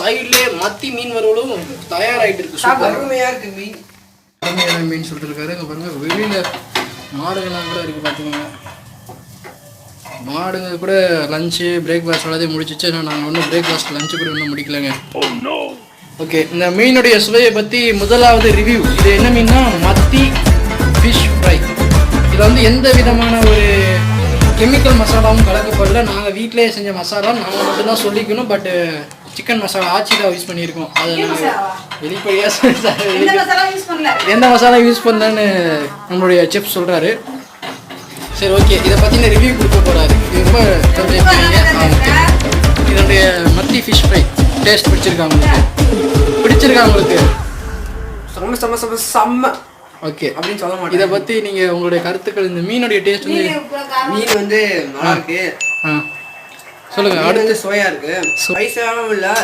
சைட்லேயே மத்தி மீன் வறுவலும் தயாராகிட்டு இருக்கு. அருமையாக இருக்குது மீன். அருமையான மீன் சொல்லிட்டு இருக்காரு. இங்கே பாருங்கள் வெளியில் மாடுகள்லாம் கூட இருக்குது பார்த்துக்கோங்க. மாடுங்க கூட லஞ்சு பிரேக்ஃபாஸ்ட் எல்லாத்தையும் முடிச்சிச்சு. நாங்கள் ஒன்றும் பிரேக்ஃபாஸ்ட் லஞ்சு கூட இன்னும் முடிக்கலைங்க. ஓகே, இந்த மீனுடைய சுவையை பற்றி முதலாவது ரிவ்யூ. இது என்ன மீன்னா மத்தி ஃபிஷ் ஃப்ரை. இதில் வந்து எந்த விதமான ஒரு கெமிக்கல் மசாலாவும் கலக்கப்படல. நாங்கள் வீட்டிலேயே செஞ்ச மசாலா நாங்கள் மட்டும்தான் சொல்லிக்கணும். பட்டு சிக்கன் மசாலா ஆச்சி தான் யூஸ் பண்ணியிருக்கோம். அதை நாங்கள் வெளிப்படையாக எந்த மசாலா யூஸ் பண்ணலன்னு நம்மளுடைய செஃப் சொல்கிறாரு. சரி, ஓகே, இதை பற்றின ரிவ்யூ கொடுக்க போகிறாரு. இது ரொம்ப இதனுடைய மத்தி ஃபிஷ் ஃப்ரை டேஸ்ட் பிடிச்சிருக்கா உங்களுக்கு? செம்ம செம்ம செம்ம செம்ம. ஓகே அப்படின்னு சொல்ல மாட்டேன். இதை பற்றி நீங்கள் உங்களுடைய கருத்துக்கள், இந்த மீனுடைய டேஸ்ட் வந்து மீன் வந்து நல்லா இருக்கு. சொல்லுங்கள். அடுத்து சுவையாக இருக்குது. ஸ்பைஸாகவும் இல்லை,